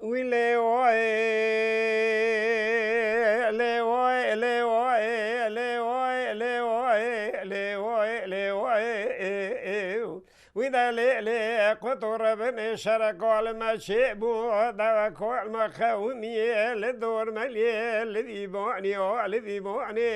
ويلي واي لي واي لي واي لي واي لي واي لي واي لي واي وإذا لي قطر بن شرق والمشي بودا كل مخاومي للدور ملي الذي بعني والذي بعني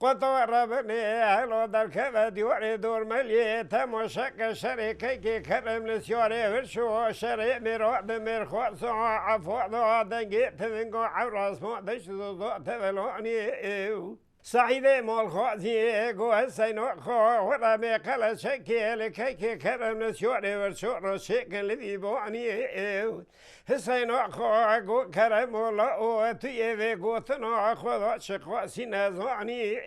قطر بني هلو در كبد يوري دور ملي تمشك شريكي كي كرم نسيوري ورشو شري مراد مرخوص عفو ضو دنجي تذنقو عراس مقدش ضو تذلوني سعيدة مال خوازي قوة سينو خو ورمي قل شكي لكي كرم نسيوري ورشو رشيك الذي بوعني حسين خو كرم الله تيجي قوتنا خذ شقوا سنازعني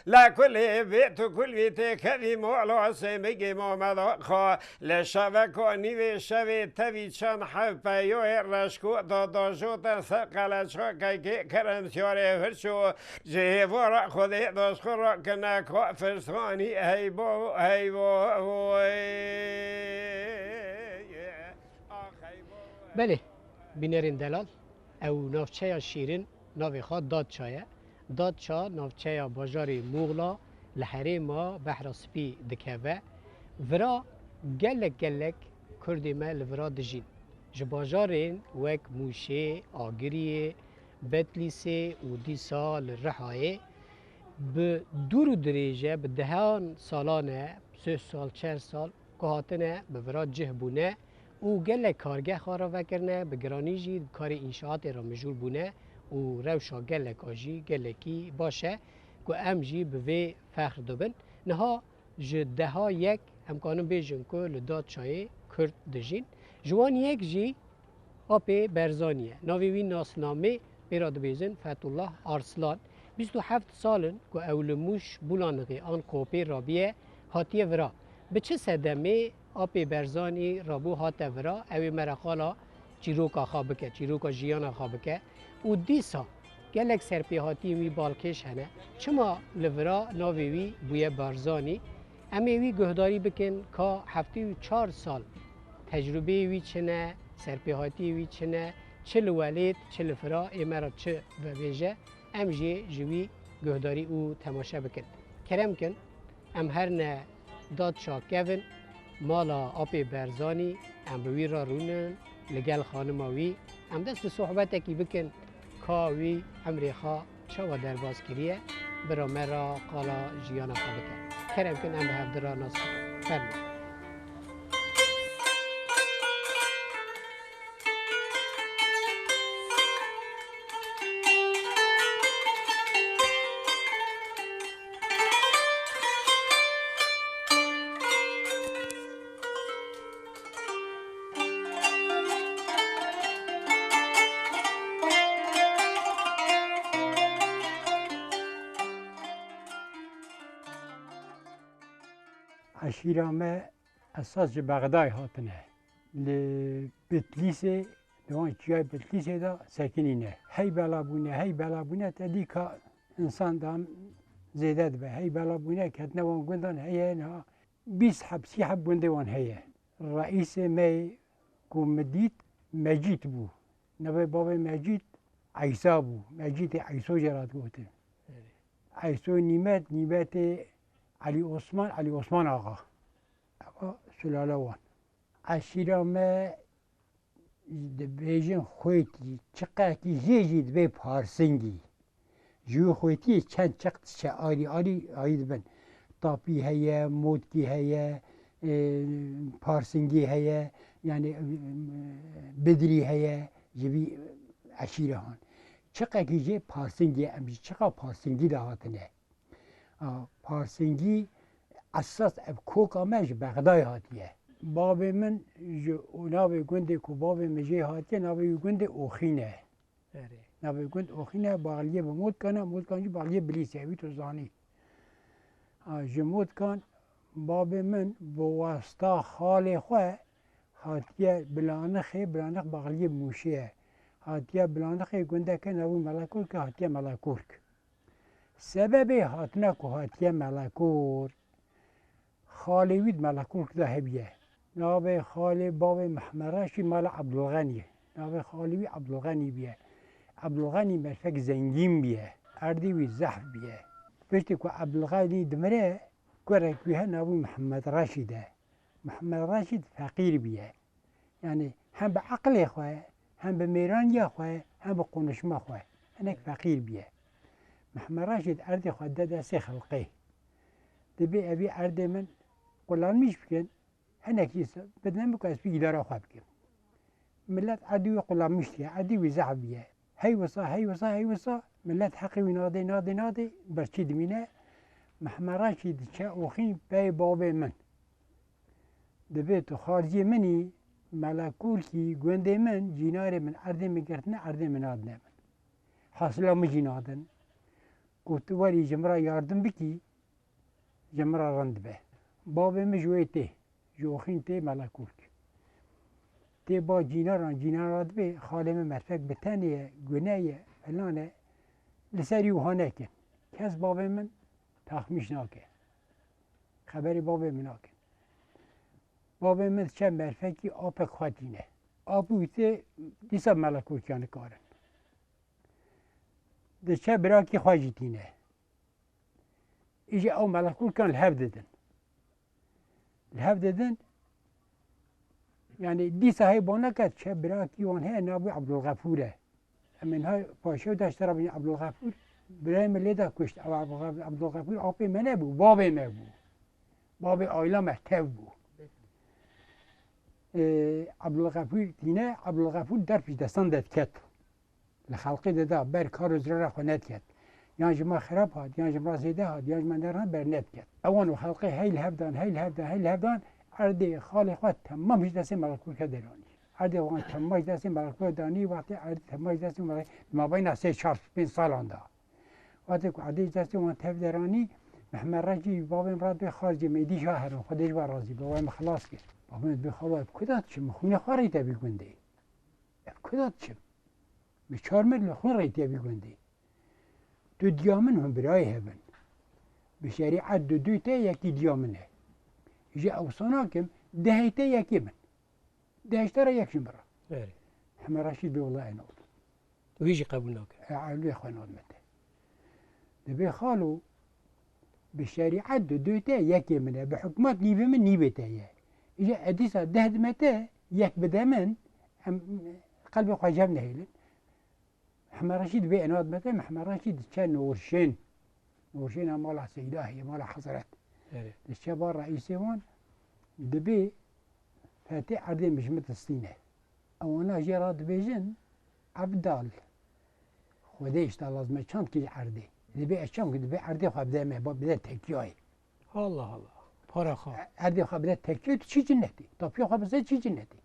لا كل بيت كل بيت كذي مولا سمجي محمد خو لشبك نيوي شوي تبي شان حبا يرشكو داداشو تسقل شكاي كرم سياري فرشو جيبورا خذي داش خرا كنا فرساني هيبو هيبو بله بینرین دلال او نافچه شیرین ناوی خواد دادچایه دادچا نافچه باجاری موغلا لحری ما بحر سپی دکوه ورا گلک کردی ما لورا دجین جباجارین وک موشه آگریه بتلیسه و دیسا لرحایه به دور و دریجه به دهان سالانه 3 سال 4 سال که هاتنه به ورا جهبونه او گله کارگه خارا وکرنه به گرانی جی کار انشاءات را مجور بونه و روشا گله کاجی گله کی باشه که ام جی به وی فخر دوبن نها جده ها یک امکانو بیجن که لداد چای کرد دجین جوان یک جی آپی برزانیه ناوی وی ناسنامه بیراد بیزن فتح الله ارسلان 27 سالن که اولموش بولانقی آن کوپی رابیه هاتیه ورا به چه صدمه آپی برزانی رابو هاته ورا اوی مرقالا چیروکا خوابکه چیروکا جیانا خوابکه و دیسا گلک سرپی هاتی وی بالکش هنه چما لورا ناوی وی بوی برزانی امی وی گهداری بکن که 74 سال تجربه وی چنه سرپی هاتی وی چنه چه لولید چه لفرا ایمرا چه بویجه ام جوی گهداری او تماشا بکن کرم کن ام هر نه داد شاکون مالا آپی برزانی ام بوی را رونن لگل خانماوی ام دست به صحبت اکی بکن کاوی امریخا شوا درباز کریه برا مرا قالا جیانا خواه بکن کرم کن ام به هفدرا ناس فرمید عشیره ما اساس بغداد هاتنه لبتلیسه دوان چیای بتلیسه دا سکنینه هی بلا بونه تدی که انسان دام زیده به هی بلا بونه که نوان گندان هیه نه 20 حب 30 حب گنده وان هیه رئیس می کومدیت مجید بو نوی باب مجید عیسی بو مجید عیسی جرات گوته عیسی نیمت علی عثمان آقا سلاله وان عشیره ما بیجن خویتی چقدر که جیجید به پارسنگی جو خویتی چند چقدر چه آلی بن تاپی هیا مودکی هیا پارسنگی هیا یعنی بدری هیا جوی عشیره هان چقدر که جی پارسنگی امجی چقدر پارسنگی دهاتنه پارسنگی اساس اب کوکا مش بغداد هاتیه باب من ناوی گنده کو باب مجی هاتیه ناوی گنده اوخینه ناوی گنده اوخینه باغلیه به مود کنه باغلیه بلیسه وی تو زانی جمود کن باب من با واسطه خال خواه هاتیه بلانخ باغلیه موشیه هاتیه بلانخ گنده که ناوی ملکور که هاتیه ملکور سبب هاتنه که هاتیه ملکور خالوید ملکور که هبیه ناوی خالی باب محمرشی مال عبدالغنیه. ناوی خالی بی عبدالغنی بیه. عبدالغنی مرفق زنگین بیه. اردی وی زحف بیه. پشتی که عبدالغنی دمره کرک بیه ناوی محمد رشیده. محمد رشید فقیر بیه. یعنی هم به عقل خواه، هم به میرانی خواه، هم به قنشما خواه. هنک فقیر بیه. محمد رشید اردی خواه دست خلقه. دبی ابی اردی من قلال میش بکن. هنکیس بدنم بکن اسبی اداره خواه بکن. ملت عدی و قلال میشتیه، عدی و زعبیه. هی وصا ملت حقی و ناده برچی دمینه محمد رشید چه اوخین بای باب من. دبی تو خارجی منی ملکول کی گونده من جینار من اردی میگرتنه اردی مناد نه من. حاصل هم جینادن. گفت ولی جمرا یاردم بکی جمرا رند به. باب مجوی ته جوخین ته ملکول کی. ته با جیناران به خالم مرفق بتنیه گناهیه فلانه لسری وهانه کن. کس باب من تخمیش ناکه. خبری باب من ناکه. باب من چه مرفقی آب خواتینه. آب بوده دیسا ملکول کیانه کارن. ده چه براکی خواجتینه. ایجا او ملکول کان الهف ددن. يعني دي صحيح بونكت شاب براكي وان هي نابي عبد الغفورة من هاي باشو داشت ربي عبد الغفور برايم اللي دا كشت او عبد الغفور عبي من ابو بابي ما ابو بابي عائلة محتوى بو عبد الغفور تينا عبد الغفور در في دستان داد كت لخلقي دا بر كارو زرار خونات كت يعني جماعة خراب هاد يعني جماعة زيادة هاد يعني من درها برنات كت اوان وخلقي هاي الهبدان عردی خالی خود تمام هیچ دستی ملکوت کدرانی. عردی وان تمام هیچ دستی ملکوت دانی وقتی عردی تمام هیچ دستی ملکوت ما بین 3-4 سال آندا. وقتی که عردی دستی وان تف درانی محمد رجی باب امراد به خارج میدی شهر خودش بر راضی به وام خلاص کرد. بابا به خلاص کدات چه مخونه خاری تبی گنده. کدات چه؟ به 4 مل خون ری تبی گنده. دو دیامن هم برای هبن. به شریعت دو تا یکی دیامنه. جا اوصانا كم دهيته يكي من دهشترا يكشم برا محمد رشيد بي والله نوض ويجي قبولناك علوي اخوان نوض متى دبي خالو بالشريعة دوتا يكي منه بحكمات نيبي من نيبتا يا اجا اديسا دهد متى يك بدا من قلبي خواجه نهيلن محمد رشيد بي نوض متى محمد رشيد كان نورشين مالا سيداه هي مالا حضرت الشباب الرئيسي وان دبي فاتي عردي مش متسطينه او انا جراد بيجن عبدال خوديش لازم چند كي عردي دبي اشام دبي عردي خو بدا ما بدا تكياي الله پارا خو عردي خو بدا تكيو چي جنتي طب يا خو بدا چي جنتي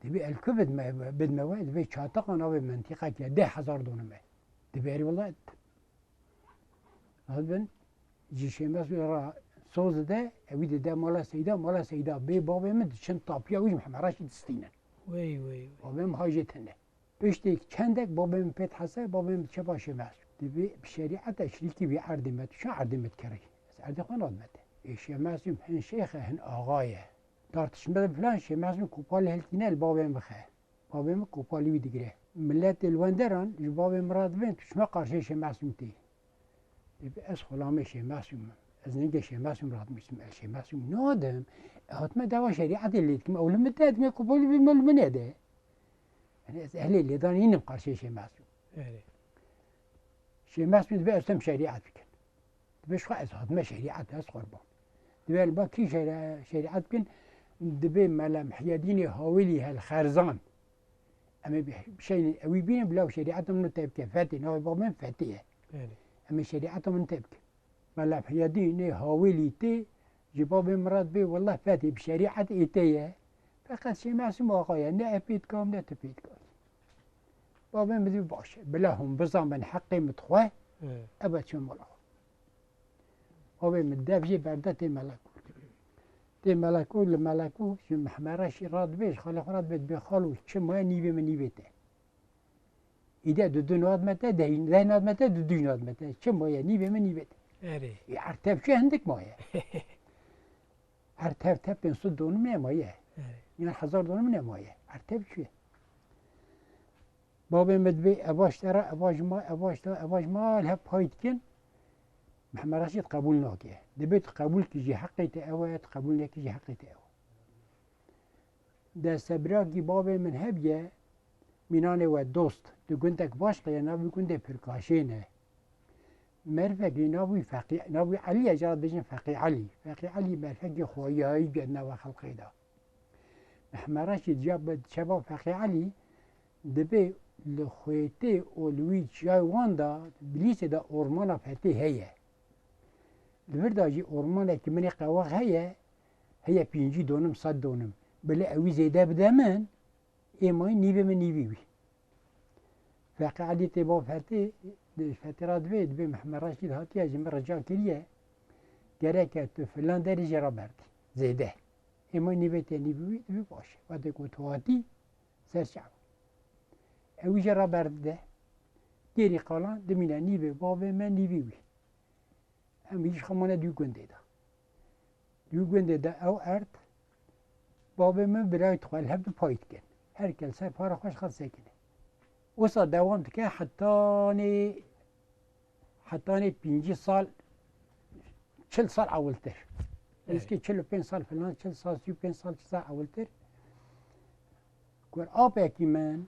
دبي الكبد ما بد ما دبي شاطق انا بمنطقه كده 10,000 دونم دبي والله هذا جيشيماس را سوز ده اويد ده مالا سيدا بي بابا من چند طابيا ويش محمد راشد ستينن وي بابا من هاجتنه بيشتيك چندك بابا من بيت حسه بابا من چه باشه ماس دبي بشريعه تشريكي بي عردمت شو عردمت كري عرض خانات مته شيماس هن شيخ هن آقايه دارتش مد فلان شيماس كوبال هلتينه البابا مخه بابا من كوبالي ويدغره ملت الوندران بابا مراد بنت شما قرشه شيماس متي از خلامه شماسم از نگه شماسم راد میشم شماسم نادم حتما دوا شریعت اللي كم اول مدد ما قبول بالمل من هذا يعني از اهل اللي دانين قرشه شماسم شماسم دبي اسم شريعت بكن دبي شو از حتما شريعت از قربان دبي الباقي شريعت بكن دبي ملام حيادين هاولي هالخرزان اما بشيء اوي بين بلا شريعتهم نتبع كفاتي نو بابا فاتيه اما شريعتهم من تبك ملا حيادين هاولي تي جباب مراد بي والله فاتي بشريعة ايتيه فقط شي معصوم واقعيا لا ابيتكم لا تبيتكم بابا مدري باش بلاهم بزام من حقي متخواه ابد شو ملاخ بابا مدافجي بردت الملكوت الملكوت شو محمرة شي راد بيش خالي راد بيت بخالو شو ما نيبي من نيبته إذا دو ناد متى ده ناد متى دو ناد متى كم ويا نيبه من نيبه أري يعرتب شو عندك مويه ارتب تب 500 دونم نمایه یعنی 1000 دونم نمایه ارتب چیه بابا مدبی اباش ترى اباش ما لها بايتكن محمد رشيد قبول ناكيه دبيت قبول كيجي حقي تأوت قبول نكيجي حقي تأوت ده سبراكي بابا من هبيه مینانه و دوست دو گندک باش قیه ناوی گنده پرکاشینه مرفقی ناوی فقی ناوی علی اجراد بجن فقی علی مرفقی خویایی جدنا و خلقی دا محمرش جاب شباب فقی علی دبی لخویته اولوی جای واندا بلیس دا اورمانا فتی هیه لوردا جی اورمانا که منی قواق هیه 5 دونم 100 دونم بله اوی زیده بده من ایمای نیوه من نیوی فقی علی تبا فتی فترات بید به محمد رشید هاتی از من رجاع کریه گره که تو فلان داری جرا برد زیده ایمای نیوه تا نیوی باشه و دکو تو هاتی سرچاو اوی جرا برده گیری قالان دمینه نیوه بابه من نیوی امیش خمانه دیو گنده ده او ارد بابه من برای تخوال هفت پایت کن هر کلسه پارا خوش خد سکنه وصا دوام تکه حتاني 5 سال 40 سال اولتر اسكي 45 سال فلان 40 سال 35 سال چیزا اولتر کور آبه کی من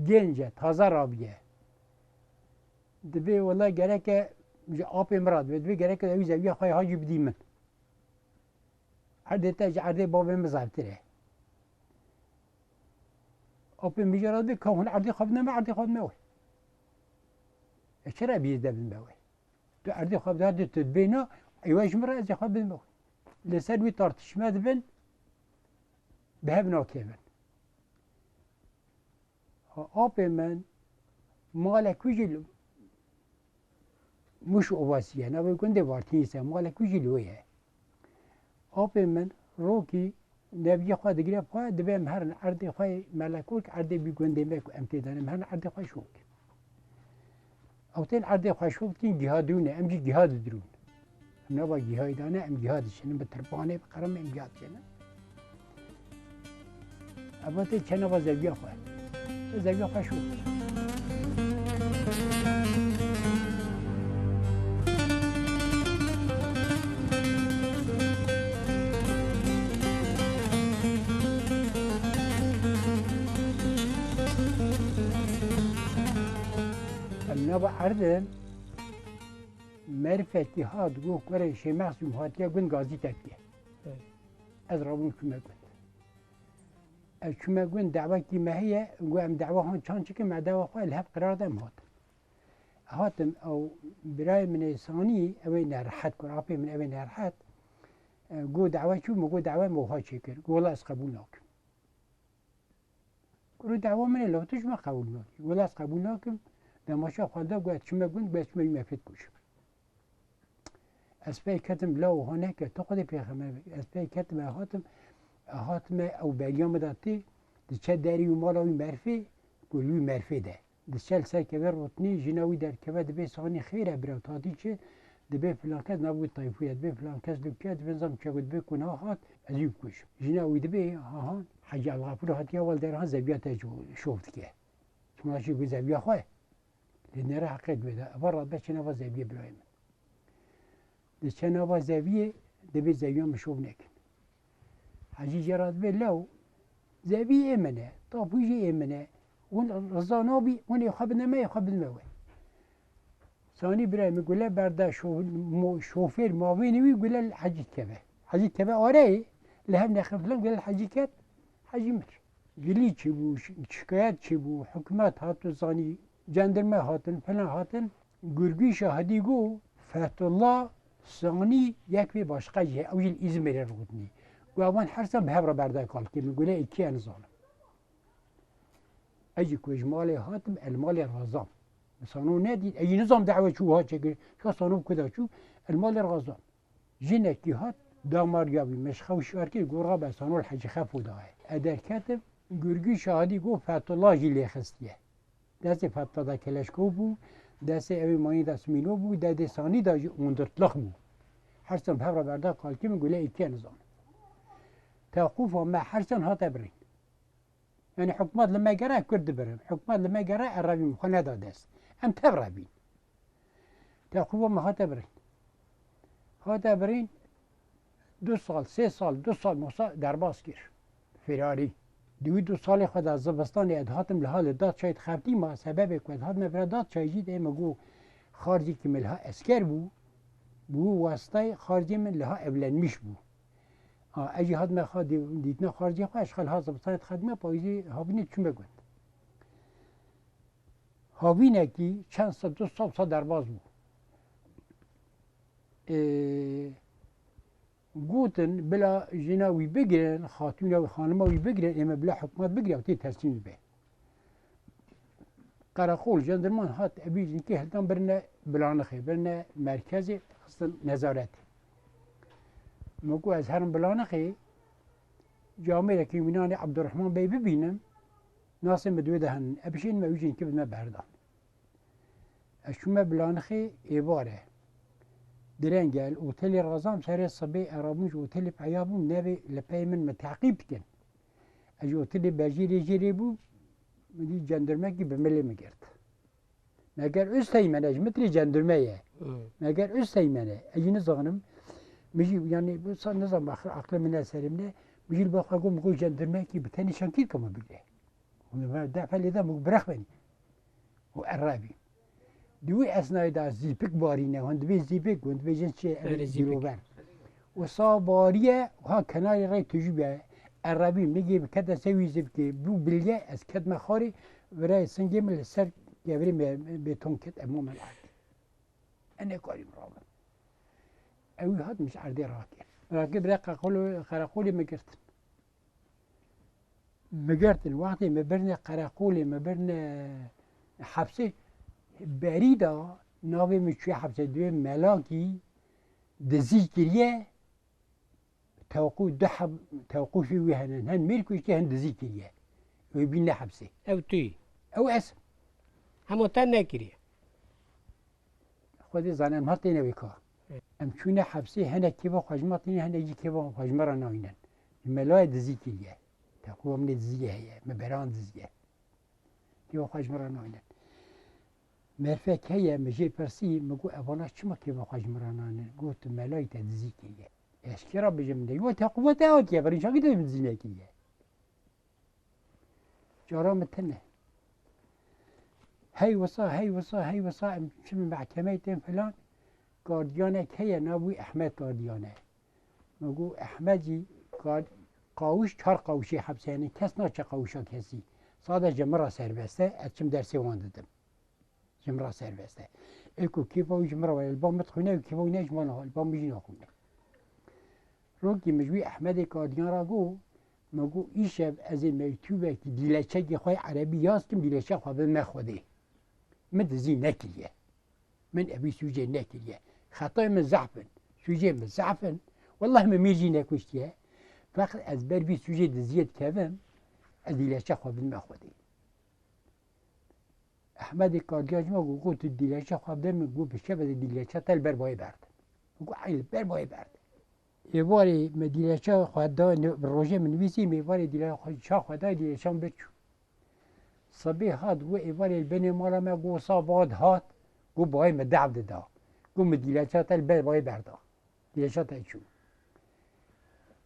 گنجه تازه رابیه دبی والله گره که آب مراد دبی گره که دوی زویه خواهی حاجی بدی من عرده تاج عرده بابه مزالتره آب میجراد که هون عرده خواب نمه عرده خواب نمه چرا بیزده بنبوه تو عرده خواب داده تدبینا ایواش مرا از خواب بنبوه لسر وی تارتشمه دبن به هب ناکه من آب من مالکوی مش اواسیه نباید گنده وارتینیسه مالکوی لویه آب من روکی نبی خواه دگیره خواه دبیم هر عرده خواه ملکوک عرده بی گنده میکو امتدانم هر عرده خواه شوک اوتين عرضي خوشوبتين جهادونه ام جهاد درون ام نبا جهادانه ام جهاد شنو بتربانه بقرم ام جهاد شنو ابوتي كنا بزاويه خو زاويه خوشوب نبا عردن معرفتي هاد جو كره شي محسوم هاتيا گن غازي تكيه از رابون كما قلت كما قلت دعوة كما هي قام دعوة هون كان شكل مع دعوة خواه الهب قرار دم هاتم او براي من ثاني اوين رحت كرابي من اوين رحت قو دعوة شو مو دعوة مو هاد شكر والله اس قبولناك قولوا دعوة من لو تش ما قبولناك والله اس قبولناكم لما شاف خالده قلت شما قلت بس ما يمفيد كوش اسبای کتم لو هناك تقدر پیغمبر اسبای کتم هاتم او بیام داتی دچه داری و مالاوی مرفی گلوی مرفی ده دچه سر کبر رتنی جناوی در کبر دبی سانی خیره برو تاتی چه دبی فلان کس نبود طایفیت دبی فلان کس دبکت بنظام چه بود بکنه هات ازیب کوش جناوی دبی ها حاج الغفور هاتی اول درها زبیات شوفت که شما شو گو زبیا خواه لأن راح قيد بدا برا بس نبغى زاوية برايم بس نبغى زاوية دبي زاوية مشوف نكن حاجي جراد بلو زاوية إمنة طب ويجي إمنة والرزانابي وانا يخبنا ما يخبنا ما ثاني برايم يقول له بردا شوفير ماويني ويقول له حاجي كبا أري لهم نخف لهم قال حاجي كات حاجي مر قلي تشبو شكايات تشبو حكومات هاتو ثاني جندرمه هاتن فلان هاتن گرگی شاهدی گو فتح الله ثانی یک به باشقه جه اویل ازمیر رودنی گو اوان حرسم به هبرا برده کال که میگوله اکی انزانم اجی که اجمال هاتم المال رازام مثلا ندید ای نظام دعوه چو ها چه شو صانوب کدا چو المال رازام جنکی هات دامار یابی مشخو شارکی گورا به صانو الحج خفو داه ادر کتب گرگی شاهدی گو فتح الله جلی خستیه دست فتاده کلشکو بود دست اوی مانی دست مینو بود دست ثانی دا اندرطلق بود حرسم هبره بردا کالکی من گله ایکی نظام توقف ما حرسن هات برین يعني حكومات لما جرى كرد برم حكومات لما جرى الربي مخنا دادس ام تبربين توقف ما هات برين هات برين 2 سال 3 سال 2 سال موسا درباس كير فراري دو سال خود از زبستان ادهاتم لحال داد شاید خفتی ما سبب که ادهات مفرد داد شاید ایمه گو خارجی که ملها اسکر بو واسطه خارجی من لها ابلن میش بو اجی هاد ما خود دیدنا خارجی خواه اشخال ها زبستان خدمه پایزی هاوینه چون بگوند هاوینه که چند سال 2 سال درباز بو گوتن بلا جناوی بگیرن خاتون و خانماوی بگیرن اما بلا حکومت بگیرن و تی تسلیم به قراقول جندرمان هات ابیجن که هلتان برنه بلانخه برنه مرکز خصن نظارت مگو از هرم بلانخه جامعه که یمینان عبدالرحمن بی ببینم ناسم بدوی دهن ابشین مویجن که بدنا بردان اشومه بلانخه ایواره درنجال اوتيل رازام ساري الصبي ارابوش اوتيل بعيابو نبي لباي من متعقيب كن اجي اوتيل باجيري جريبو مدي جندرمكي بملي مقرت ما قال استيمنه متري جندرميه ما قال استيمنه اجي نزغنم مجي يعني صار نظام اخر عقل من سلمنا بيجي الباقي قوم قول جندرمكي بتاني شنكير كما بقى دافع لي ذا برخبني وقرابي دوی اسنای دا زیپک بارینه هند بی زیپک هند بی جنس زیروبر و صا باریه ها کناری رای تجربه عربی میگه کد سوی زیپکی بو بلیه از کد مخاری برای سنگی مل سر گوری بتون کد امام العاد انا کاری مرابط اوی هات مش عردی راکی برای قراقولی مگرتن وقتی مبرن قراقولی مبرن حبسه بریدا ناوی میچوی حبس دوی ملاکی دزی کریه توقفی وی هنن هن میرکوش که هن دزی کریه وی بین حبسه او توی او اسم همو تن نکریه خودی زنم هاتی نوی که ام چونه حبسه هنه کیبا خجماتینی هنه جی کیبا خجمارا ناینن ملای دزی کریه توقف من دزیه هیه مبران دزیه کیبا خجمارا ناینن مرفق هيا مجي برسي مگو اوانا چما که بخواج مرانانه گوت ملای تدزی کیه اشکرا بجم ده و تقوت اوت یا برین شاگی ده بزینه کیه جارا متنه هی وصا شم محکمه تیم فلان گاردیانه هيا نابوی احمد گاردیانه مگو احمدی قاوش 4 قاوشی حبسه یعنی کس ناچه قاوشا کسی ساده جمرا سربسته اتشم درسی وانددم جمرا سربسته اكو كيفو جمرا والبام متخونه وكيفو ناج مالها البام بيجي ناخونه روكي مجوي احمد كارديان راغو مگو ایشب از میتوبه که دیلچه که خواه عربی یاستم دیلچه خواه به مخوده من دزی نکریه من ابي سوجي نکریه خطای من زعفن سوجي من زعفن والله ما ميجي نکشتیه فقط از بر بي سوجي دزیت کبم از دیلچه خواه به مخوده احمد کاردیاج ما گفت دیلچه خواب دم گفت بشه بده دیلچه تل بر بای برد گفت عیل بر بای برد ایواری دیلچه خواد دا روزه من ویسی میواری دیلچه خواد دا دیلچه بچو صبی هاد و ایواری البنی مالا ما گفت صاباد هات گفت بای مدعو دا گفت دیلچه تل بر بای برد دیلچه تل چو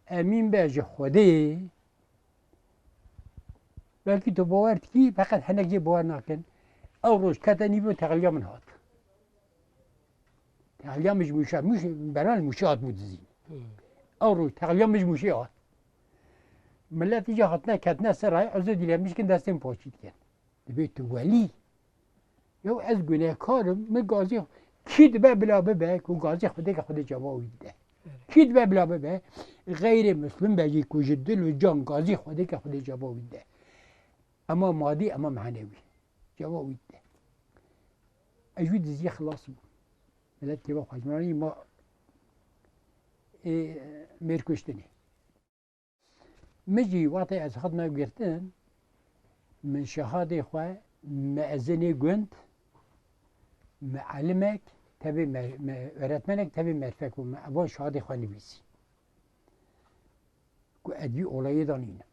امین به خوده بلکه تو باورد کی فقط هنگ جه باور نکن او روز کتنی بود تقلیا من هات تقلیا مش برای المشاهد بود زین او روز تقلیا مش هات ملت ایجا هاتنا کتنا سرای عزو دیلیا میشکن دستیم پاچید کن دبیت تو ولی یو از گناه کارم من گازی کید به بلا ببه که گازی خوده که خوده جوابی ده کید به بلا ببه غیر مسلم بجی کجد دل و جان گازی خوده که خوده جوابی ده اما مادی اما معنوی جوابی ده اجود زی خلاص بود ملت که با خجمانی ما مرکشتنی مجی وقتی از خود ما گرتن من شهاده خواه مأذنی گند معلمک تبي öğretmenek tabi merfek bu abon şahadi khani bisi ku advi olayı danine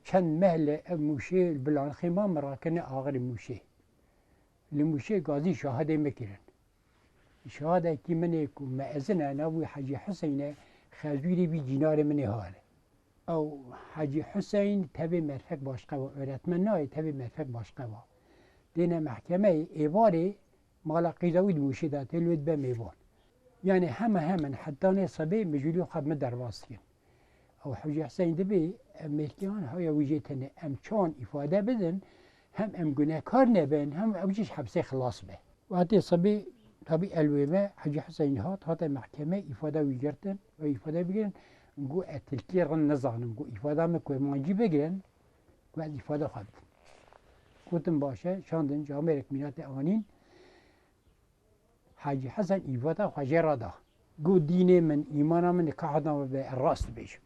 çend mehle ev muşe bilan khima merakene ağır muşe li muşe gazi şahade mekiren şahade ki mene ku meazene navi Hacı Hüseyin'e khazuri bi cinar mene hale او Hacı Hüseyin tabi merfek başka var öğretmen nahi tabi merfek başka var dine mahkeme evari مالا قیزاوی موشی دا تلوید به میوان یعنی همه حتی نه صبی مجولی خب من درواستین او حجی حسین دبی امریکیان های وجهتنه ام چون ifade بدن هم ام گناهکار نبن هم اوجش حبسه خلاص به و حتی صبی tabi الویمه حجی حسین هات محکمه ifade ویگرتن و ifade بگیرن گو اتلکی رن نزانم گو ifade مکوی مانجی بگیرن و ifade خواهد گوتم باشه شاندن جامعه رکمینات آنین حاجی حسن ایواتا خواجه را دا گو دین من ایمان من کهدام به راست بیش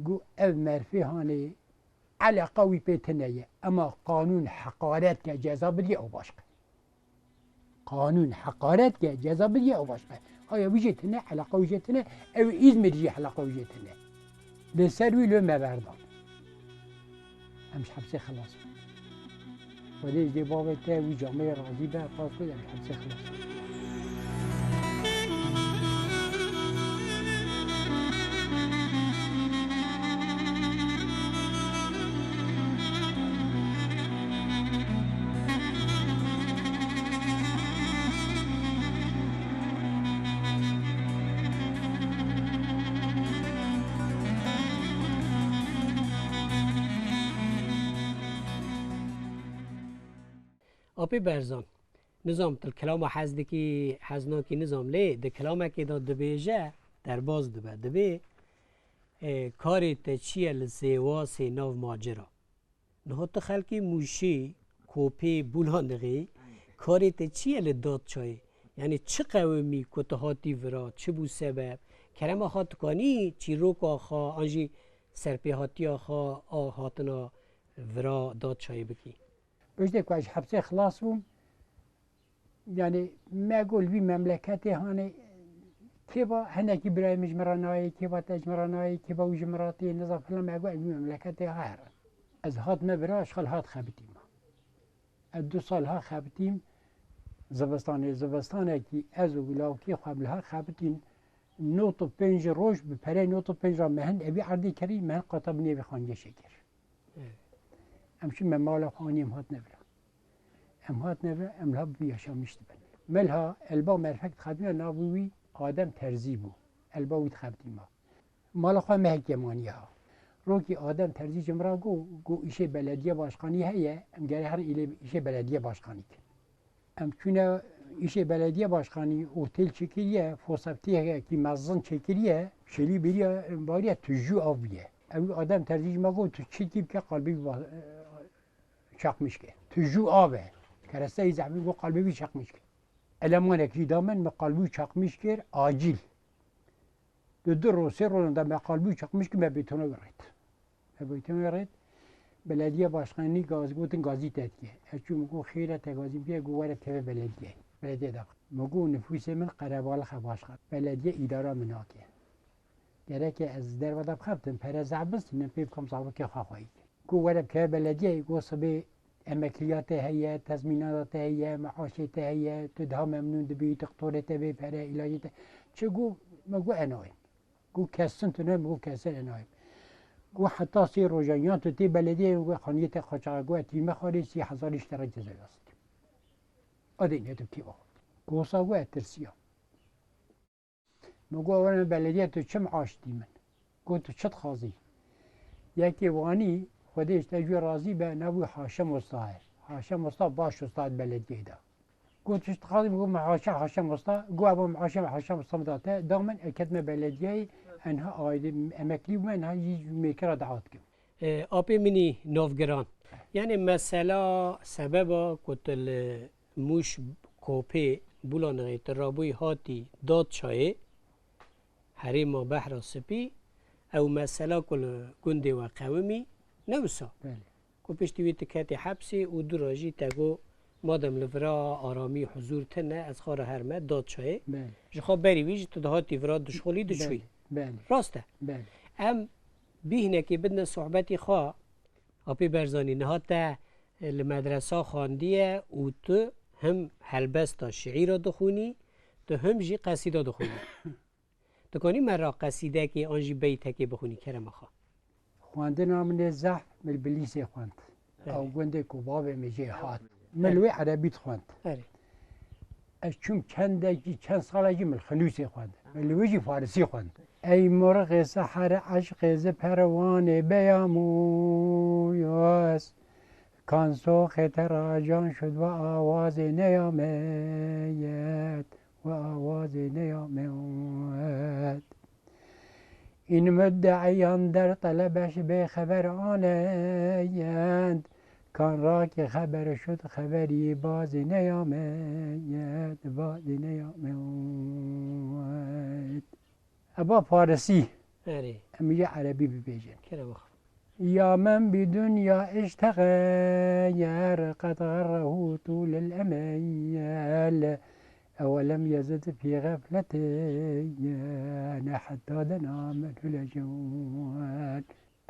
گو او مرفی هانی علاقه وی پیتنیه اما قانون حقارت که جزا بدی او باشقه قانون حقارت که جزا بدی او باشقه آیا ویجتنه علاقه ویجتنه او ایزمری علاقه ویجتنه لسروی لو مبردان همش حبسه خلاص ودیش دی بابته وی جامعه راضی به خاص بود همش حبسه خلاص آپی برزان نظام تل کلام حزدی کی حزنا کی نظام لی د کلام کی داد دبیجه در باز دبی کاری تچیه لزیواس نو ماجرا نه تو خلکی موشی کوپی بولانگی کاری تچیه لداد چای یعنی چه قومی کتهاتی ورا چه بو سبب کرم آخات کنی چی روک آخا آنجی سرپیهاتی آخا آهاتنا ورا داد چای بکی بجده که از حبسه خلاص بوم یعنی ما گل بی مملکتی هانی که با هنکی برای مجمرانایی که با تجمرانایی که با وجمراتی نظام فلان ما گل بی مملکتی هر از هات ما براش خل هات خبتیم از 2 سال ها خبتیم زبستانه که از ولاوکی قبل ها خبتیم 95 روز به پره 95 را مهن ابی عردی کری مهن قطب نیو خانگه شکر امشي من مالا خانيم هات نبرا هات نبرا لها بياشا مشتبن ملها البا مرفق خدمه نابوي آدم ترزي بو البا ويت خبتي مالا خان محکمانی ها روکی آدم ترزي جمرا گو ایشه بلدیه باشقانی هيا ام گره هر ایشه بلدیه باشقانی کن ام چونه ایشه بلدیه باشقانی اوتل چکریه فوسبتیه کی مزن چکریه شلی بریه باریه تجو آبیه او آدم ترزي جمرا گو تو چکی که قلبی شاقمش که تجو آبه کرسته زعمی گو قلبی بی شاقمش که المانه که دامن ما قلبی شاقمش که آجیل دو روز 3 روز ما قلبی شاقمش که ما بیتونه ورید بلدیه باشقانی گاز گوتن گازی تد که هرچی مگو خیره تگازیم که گو وارد که بلدیه داخل مگو نفوس من قربال خباشقد بلدیه اداره مناکه گره که از در ودب خبتن پر زعبست نپیب کم صاحب که خواهی گو ورد که بلدیه گو صبی امکلیات هیا تضمینات هیا معاشات هیا تدها ممنون دبی دکتورت بی پر علاجت چه گو انایم گو کسن تنه گو کسن انایم گو حتی 3 روزایان تو تی بلدیه گو خانیت قاچاق گو تیمه خالی 30,000 اشتراک جزایی است آدینه تو کی آخد گو سا گو اترسیا مگو اول بلدیه تو چه معاش دیمن گو تو چت خازی یکی وانی خودش تجوی راضی به نبوی حاشم استاد حاشم استاد باش استاد بلدیه دا گو تو چت خازی مگو معاش حاشم استاد گو ابو معاش حاشم استاد داته دامن اکدم بلدیه انها آید امکلی و انها یه میکر دعوت کن آپی منی نوفگران یعنی مثلا سبب کتل موش کوپی بولانغی ترابوی هاتی داد چای حریم ما بحر سپی او مثلا کل گنده و قومی نوسا کو پشتیوی تکتی حبسی و دو راجی تگو مادم لورا آرامی حضور تنه از خار هرمه داد چایه بله جخوا بری ویج تدهاتی ورا دشخولی دشوی بله راسته بله ام بهینه که بدن صحبتی خواه اپی برزانی نهاته المدرسه خواندیه و تو هم هلبستا شعیر دخونی تو هم جی قصیده دخونی تو کنی مرا قصیده که آنجی بیته که بخونی کرم خواه خواندن من زحف من بلیسی خواند او گنده کباب میجه هات ملوی عربیت خواند اره از چند سالگی من خلوصی خواند ملویجی فارسی خواند ای مرغ سحر عشق ز پروانه بیامویاس کان سوخ تراجان شد و آواز نیامد و آواز نیامد این مدعیان در طلبش به خبر آنند کان را که خبر شد خبری باز نیامد باز نیامد ابا فارسی اره امیجا عربی ببیجن کرم خواه يا من بدنيا اشتغير قد غره طول الأميال أولم يزد في غفلتي حتى دنا منه الأجوال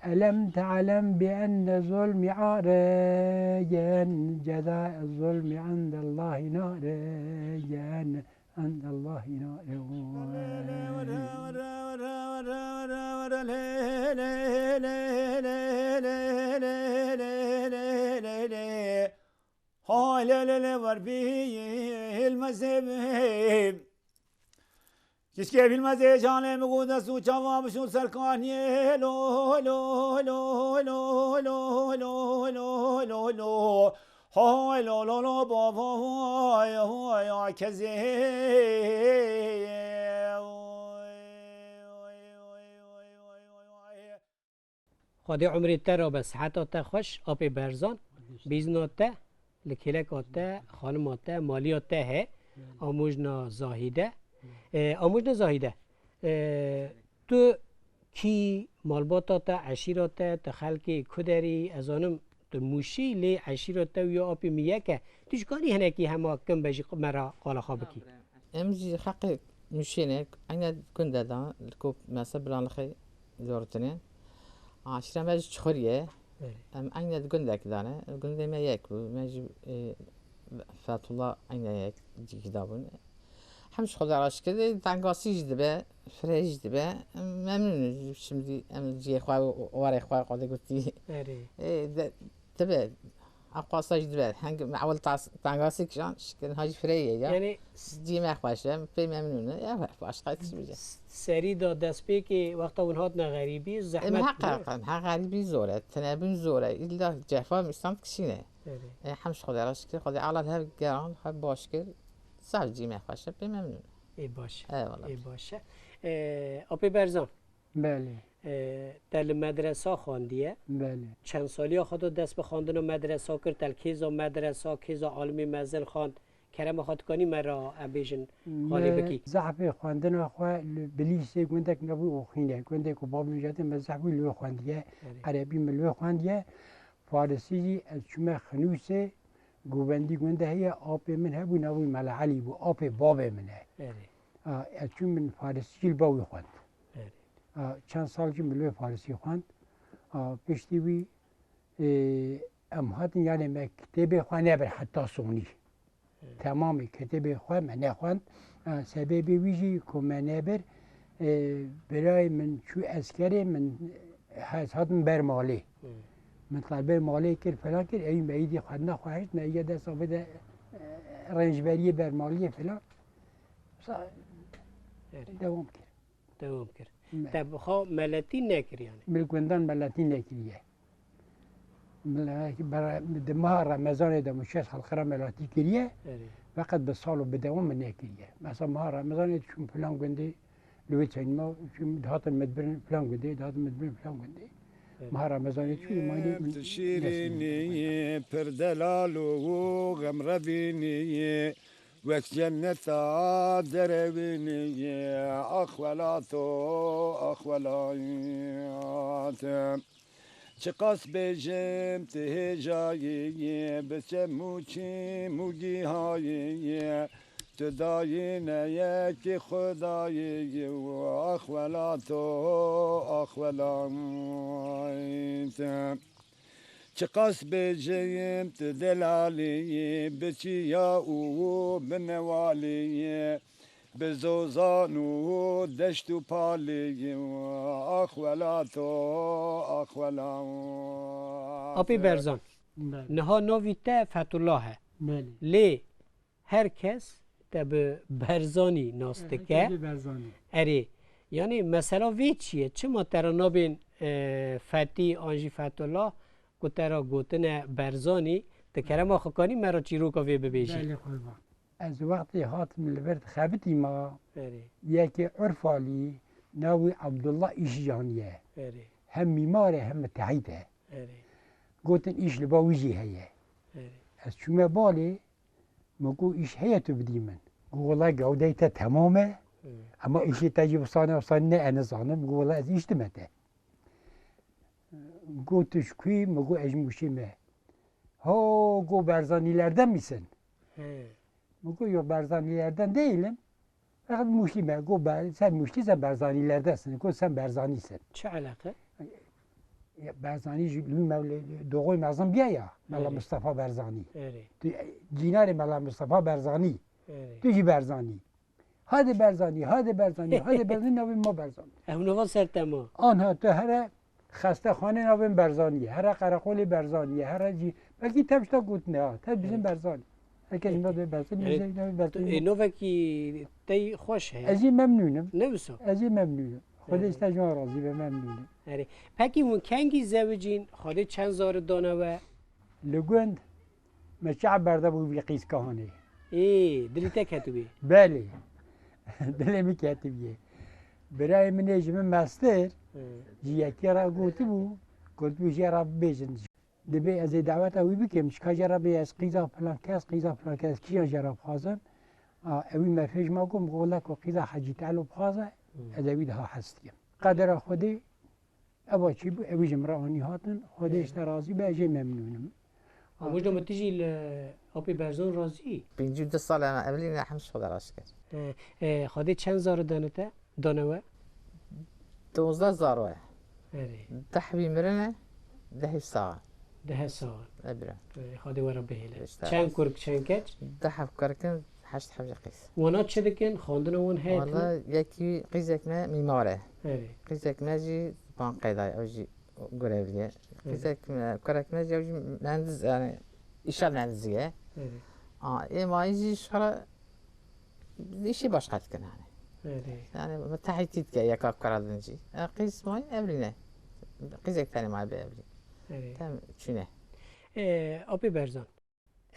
ألم تعلم بأن الظلم عاريا جزاء الظلم عند الله ناريا عند الله هاي لا لا لا وربي المذهب كيسكي في المذهب جاني مقودة سو جواب شو سركاني لو لو لو لو لو لو لو لو لو هاي لو لو لو بابا هاي هاي كذي خواهی عمری تا را به صحت تا خوش آب برزان بیزنا تا لکلک تا خانم تا مالی تا ہے آموزنا زاهیده آموزنا زاهیده تو کی مالباتا تا عشیراتا تا خلقی کدری از آنم تو موشی لی عشیراتا و یا آبی میه که توش کاری هنه که همه کم بجی مرا قال خوابکی امجي حقي مشينك انا كنت دا الكوب مثلا بلان خي زورتنين عشرة ماجي تشخريه ام انا كنت دانا كنت ما ياكل ماجي فات الله انا ياك جي كتابون همش خدا راش كده تانقاسي جدبه فريج جدبه ممنون شمدي ام جي خوا ورا خوا قاعد قلتي ايه تبع أقواس جدبه هنگ معول تانقاسي كشان شكل هاجي فريه یعنی جي ما خواشم في ممنونه يا خوش قاعد بيجي سری دا دست پی که وقتا اونهات غریبی زحمت محقق غریبی زوره تنابين زوره إلا جفا مستند كشينه همش خدا راش كده خدا على هذا الجيران هاي باش كده صعب جي ما خواشم في ممنونه ای باشه والله ای باشه آبی برزان بله در مدرسه خواندیه بله چند سالی خود دست به خواندن و مدرسه کرد تل کیزا مدرسه کیزا عالمی مزل خواند کرم خواند کنی مرا امبیشن خالی بکی زحف خواندن اخوا بلیسی گندک نبود اوخینه گندک و باب میجاده مزحفی لو خواندیه عربی ملو خواندیه فارسی از شما خنوسه گوبندی گنده هی آب من هبو نبود ملعلی بو آب باب منه از چون من فارسی باوی خواند چند سال که ملو فارسی خواند پشتی وی ام هاتن یعنی مکتب خوانه بر حتی سونی تمام کتب خوان من نخواند سبب ویجی که من نبر برای من چو اسکری من هاتم بر مالی من طلب بر مالی کرد فلان کرد این بعیدی خواند نخواهد نه یه دست آبده رنجبری بر مالی فلان دوام کرد دوام کرد تب خوا ملتی نکر یعنی ملکوندان ملتی نکریه ماه رمضان ده مشهد خلق ملاتی کریه فقط به سال و به دوام نکریه مثلا ماه رمضان چون فلان گنده لوی چین ما چون دهات مدبرن فلان گنده دهات مدبرن فلان گنده ماه رمضان چون مالی شیرینی پر دلال و غم ربینی وك جنة دربيني أخولات أخولات چقاس بجم تهجایی بچه موچی موگی هایی تداین یکی خدایی و اخولاتو اخولایت چقاس بجم تدلالی بچی یا او بنوالی بزوزان و دشت و پالی و اخولاتو اخولات آبی برزان بله نها نوی ته فتولاه بله لی هر کس تب برزانی ناستکه برزانی اری یعنی مثلا وی چیه چه ما ترا نابین فتی آنجی فتولا کو ترا گوتن برزانی تکره ما خکانی مرا چیرو که وی ببیشی بله قربان از وقتی هاتم لبرد خبتی ما اری یکی عرفالی ناوی عبدالله ایشجانیه اری هم میماره هم متحیده اری گوتن ایش لبا ویجی هیه اری از چومه بالی مگو ایش هیه تو بدی من گو والله گوده تا تمامه اما ایشی تجی بسانه نه انا زانم گو والله از ایش دمته گو تشکوی مگو اجموشیمه ها گو برزانیlerden misin? مگو yok Berzanilerden değilim. Fakat Muşlime. Go sen Muşlisen Berzanilerdensin. Go sen Berzanisin. چه علاقه؟ Berzani doğuy mezun biya ya. Mela Evet. Mustafa Berzani. اری Cinari Mela Mustafa Berzani. اری Tüji Berzani. Hadi Berzani, hadi Berzani, hadi Berzani navim ma Berzani. اونو سر تما آنها تو هر خسته خانه نویم برزانیه هر قرقولی برزانیه هر جی بلکی تبشتا گوت نه تا بیزن برزانی هرکس اینا دو برزانی یعنی برزانی اینو وکی تی خوش هست از این ممنونم نوسو از این ممنونم خود استجماع راضی به ممنونم اری پکی اون کنگی زوجین خاله چند زار دانه و لگوند مشعب برده بود بی قیس کهانه ای دلی تک بی بله دلمی کتیبیه برای من اجمه مستر جیکی را گوتی بود گفت بوشی را بیجن دبی از دعوت اوی بکیم چکا جرا بی از قیزا فلان کس کیا جرا بخوازن اوی مفیش ما گم گولا که قیزا حجی تعلو بخوازه از اوی ده هستیم قدر خودی ابا چی بود اوی جمرانی هاتن خودش ترازی به اجی ممنونم آموز دم تیجی آبی برزون رازی 52 سال انا اولین همش خدا راست کرد خاله چند زار دانه و 12 زاروه اری 10 بیمرنه 10 ساعه 10 سال ابره خاله ورا بهله اشتغل. چند کرک چند کچ 10 کرکن 8 حبه قیس وانا چه دکن خواندن اون هیت والله یکی قیزک ما میماره اری قیزک ما جی بان قیدای او جی گرویه قیزک ما کرک ما جی او جی مهندس yani işler mühendisiye. اری ما يجي شهر işi başka etken yani. اری Yani متحيتيت كي يكاك كرادنجي. قيس ماي أبلينا. قيزك ثاني ماي بأبلي. اری تام شنو؟ آبی برزان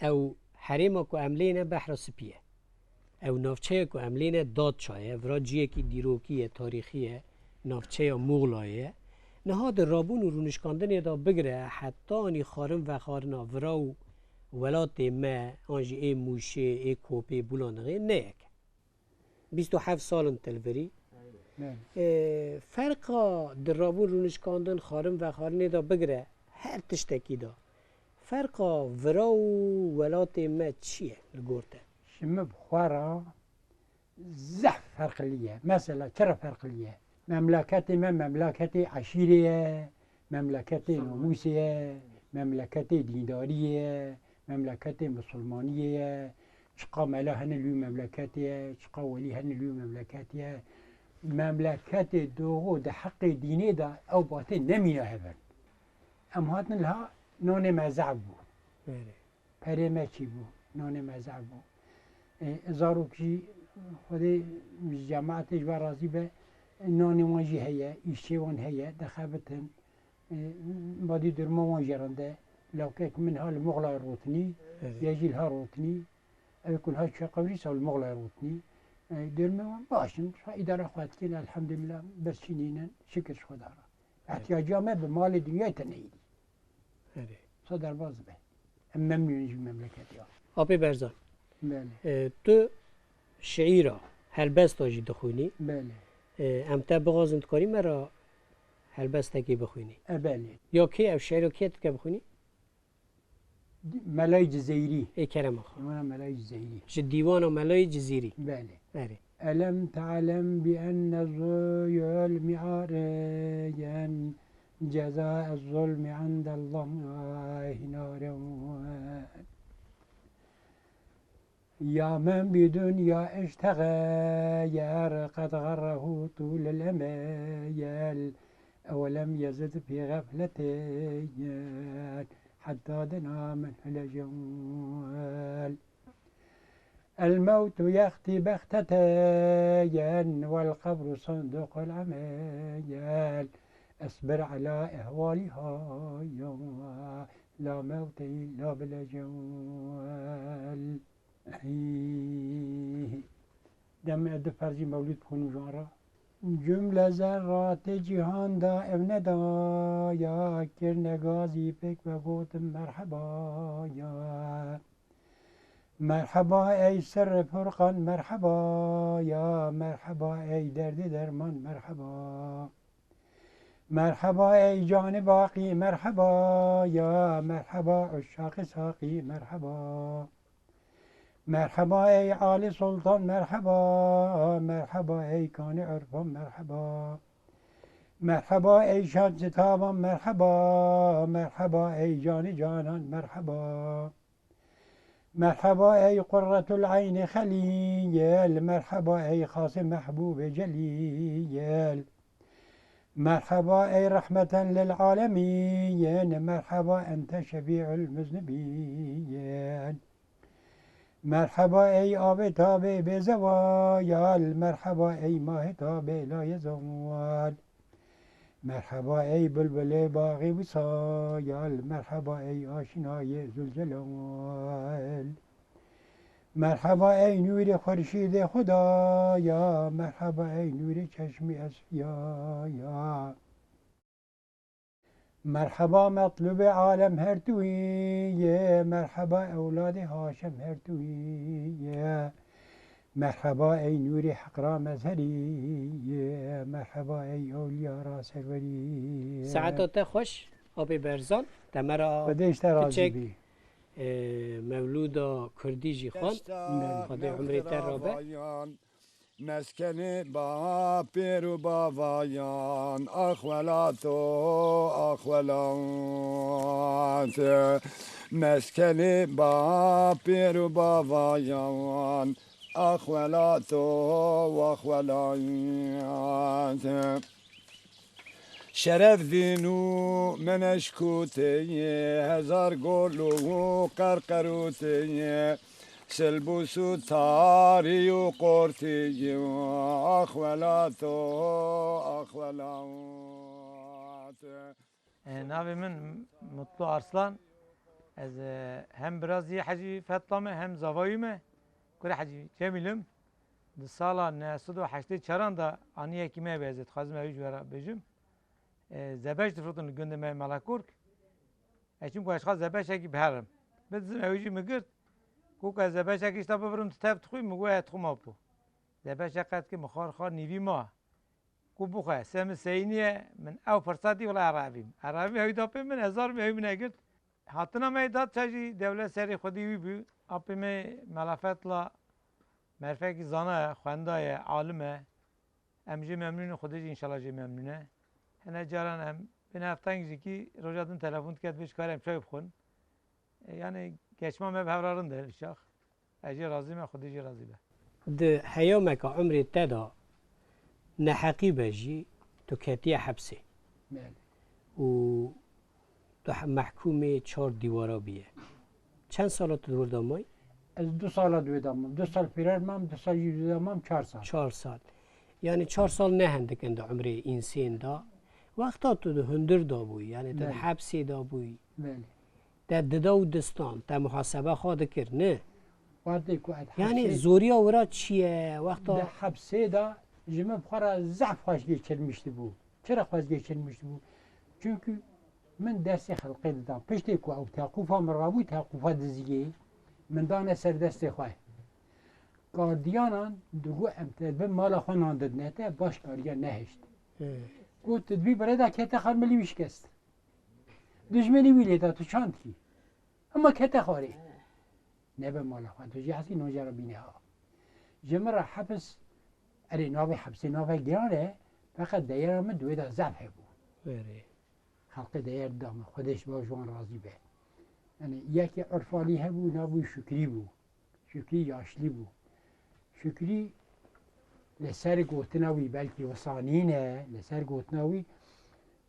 او حریم کو عملینه بحر سپیه او نافچه کو عملینه داد چایه وراجیه کی دیروکیه تاریخیه نافچه مغلایه نهاد رابون و رونشکاندن دا بگره حتی آنی خارم و خارنا وراو ولات ما آنجی ای موشه ای کوپی بولانغه نه یک 27 سالن تلوری فرقا در رابون رونشکاندن خارم و خارنه دا بگره هر تشتکی دا فرقا وراو ولات ما چیه لگورته شما بخوارا زح فرق ليه مثلا ترى فرق ليه مملكتي ما مملكتي عشيرية مملكتي ناموسية مملكتي ديندارية مملكتي مسلمانية شقا ملا هن اليو مملكتي شقا ولي هن اليو مملكتي مملكتي دوغو ده حق ديني ده او باطن نمينا هبن ام هاتن لها نوني ما زعبو پره ما چی بو نوني ما زعبو زاروكي خودي جماعتش و راضي به نان وانجي هيا إشي وان هيا دخابتن بادي درما وانجرنده لو كيك منها المغلا روتني يجي لها روتني يكون هاي شي قبري سو المغلا روتني درما وان باشن إدارة خواتكين الحمد لله بس شنينا شكر خدارا احتياجا ما بمال الدنيا تنيدي صدر باز به ممنون جو مملكتي آبی برزان بله تو شعیرا هر بست آجی دخونی بله ام تا بغازند کاری مرا هەلبەستێکی بخوێنی بله یا کێ ئەو شعر و کێت بکە بخوێنی ملای جزیری ئەی کەرەمەخ وانا ملای جزیری ji دیوان و مەلای جزیری بله ئەرێ ألم تعلم بأن الظلم عاريا جزاء الظلم عند الله نارا يا من بدنيا اشتغير قد غره طول الأميال أولم يزد في غفلته حتى دنا من الجوال الموت يختي بختة والقبر صندوق العميال اصبر على إهوالها يوم لا موت إلا بلا جوال دم اد فرجي مولود بخونو جارا جمله ذرات جهان دا ابن دا یا کرنگازی پک و گوتم مرحبا یا مرحبا ای سر فرقان مرحبا یا مرحبا ای درد درمان مرحبا مرحبا ای جان باقی مرحبا یا مرحبا عشاق ساقی مرحبا مرحبا ای عالی سلطان مرحبا مرحبا ای کان عرفان مرحبا مرحبا ای شاد تابان مرحبا مرحبا ای جان جانان مرحبا مرحبا ای قرة العين خلیل مرحبا ای خاص محبوب جلیل مرحبا ای رحمة للعالمين مرحبا انت شفيع المذنبين مرحبا ای آب تاب بزوایال مرحبا ای ماه تاب لا یزوال مرحبا ای بلبل باغی وصایال مرحبا ای آشنای ذوالجلال مرحبا ای نور خورشید خدایا مرحبا ای نور چشم اصفیایا مرحبا مطلوب عالم هر تویه مرحبا اولاد هاشم هر تویه مرحبا ای نور حق را مظهری مرحبا ای اولیاء را سروری ساعتات خوش آبی برزان دمرا خودش راضی کچک بی مولودا کردی جی خان خدا عمری تر را به مسکن با پیر و باوایان اخولات و اخولات مسکن با پیر و باوایان اخولات و اخولات شرف دینو منش کوتی هزار گلو و قرقروتی سلبوسو تاری و قرتی اخولات و اخولات ناوی من مطلو ارسلان از هم برازی حجی فتلامه هم زوایمه کره حجی جمیلم ده سالا نسود و حشتی چران دا آنی یکیمه بیزید خازم اویج برا بجم زبش دفرطن گنده من ملاکورک اچون که اشخاص زبش اکی بهرم بزم اویجی مگرد کوک از زبش اکیش تا ببرم تب تخوی مگوی اتخو مابو زبش اقد که مخار خار نیوی ما کو بخواه سم سینیه من او فرصتی ولی عربیم عربی هایی داپی من هزار می هایی من اگرد حتنا می داد چجی دولت سری خودی وی بی اپی می ملافت لا مرفه کی زانه خواندای عالمه امجی ممنون خودی انشالله جی ممنونه هنه جاران هم بین هفتنگی که روزادون تلفن کرد بیش کارم چای بخون یعنی geçmem hep hevrarındır şah. Eci razı mı Xudeci razı be. ده حیامک عمری تدا نحقی بجی تو کتیه حبسه بله و تو محکوم 4 دیوارا بیه چند سالات دور دامای؟ از 2 سال دویدم 2 سال پیررمم 2 سال یوزدمم 4 سال 4 سال یعنی 4 سال نه هندکند عمری انسان دا وقتا تو ده هندر دا بوی یعنی تو بله. حبسی دا بوی بله در ددا و دستان در محاسبه خواد کرد نه وقتی که یعنی زوریا ورا چیه وقتا ده حبسه دا جمع بخورا ضعف خواهش geçirmişti bu. چرا خواهش geçirmişti bu? Çünkü من درس خلقی دادم پشتی که او توقفا مرابوی توقفا دزیگی من دانه سردستی خواه گاردیانان دگو امتد به مالا خانان داد نهته باش کاریا نهشت گفت تدبی برای کته خار ملی ویش کست دشمنی ویلی دا تو چاند کی اما کته خاری نه به مالا خواهد تو جهازی نوجه را بینه ها جمعه حبس اری ناوی حبسی ناوی گرانه فقط دایر هم دوی دا زبه بود بله خلق دایر دام خودش با جوان راضی به یعنی یکی عرفانی هبو نابوی شکری بود شکری یاشلی بود شکری لسر گوتناوی بلکی وصانینه لسر گوتناوی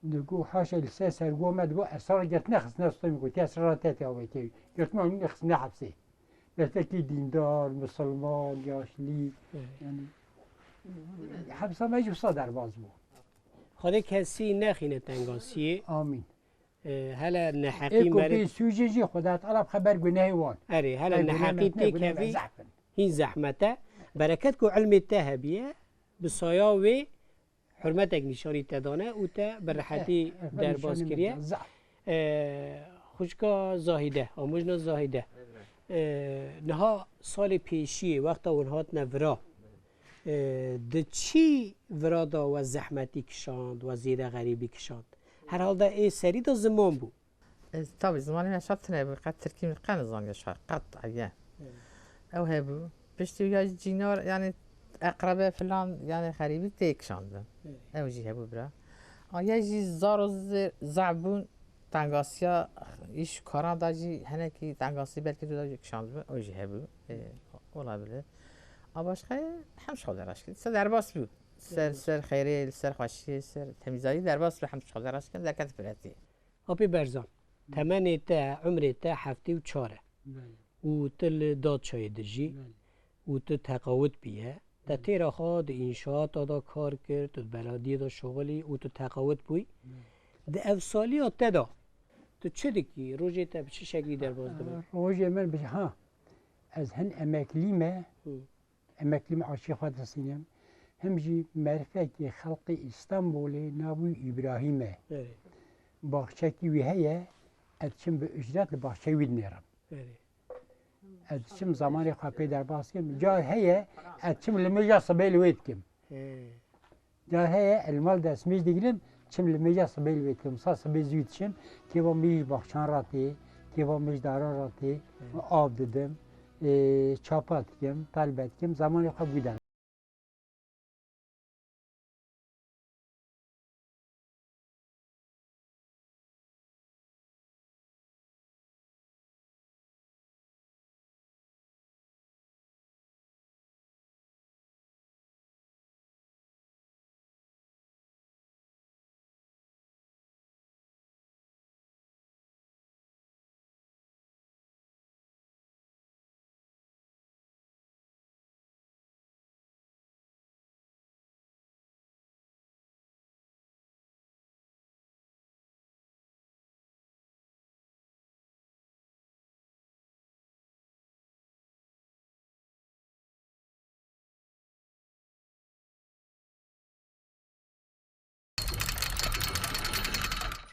نگو حاشا لسر سرگو مد بو اسرار گرت نخص نستو میگو تی اسراراتیتی آوی تی گرت ما نخص نحبسی لسکی دیندار مسلمان یاشلی یعنی حبسا مجب صدر باز بود خود کسی نخینه تنگاسیه آمین هلا نحقی ایکو مرد بی سوجی جی خدا تعالی خبر گناه وان اری هلا نحقی تکوی هین زحمته برکت کو علم تهبیه بسایاوی حرمتك نشانی تدانه او تا برحتی در باز کریه خوشکا زاهده آموزنا زاهده نها سال پیشی وقت اونهات نورا ده چی ورادا و زحمتی کشاند و زیده غریبی کشاند هر حال ده ای سری دا زمان بود طبعا زمانی ما شرط نه قد تركي من قان زانجا شاق قط عيان او هبو بشتي ويا جينار يعني اقرباء فلان يعني خريبي تيك شاندن او جي هبو برا آیا جی زار و زعبون تنگاسیا ایش کاران دا جی هنه کی تنگاسی بلکه تو دا جی کشاند بو او جی هبو اولا بله آباش خیلی همش خود درش کرد سر درباس بود سر خیری سر خوشی سر تمیزایی درباس رو همش خود درش کرد درکت برتی آبی برزان تمنی تا عمری تا هفته و چاره و تل داد شاید درجی و تو تقاوت بیه تا تیرا خواد انشاءات دا کار کرد تو بلادی دا شغلی و تو تقاوت بوی ده افسالی ها تدا تو چه دکی روژه تا به چه شکلی در باز دمه؟ روژه من بشه ها از هن امکلیم عاشق خود رسینم همجی معرفه که خلق استانبول نابوی ابراهیمه باخچه کی وی هیه ادچم به اجرت باخچه وید نیرم ادچم زمانی خواهی در باز کم جا هیه ادچم لمجا صبیل وید کم جا هیه المال دست میج دیگرم چم لمجا صبیل وید کم سا صبیل زوید چم که با میج باخچان راتی که با میج داران راتی آب دادم چاپات کم طالبت کم زمانی خواهی بودن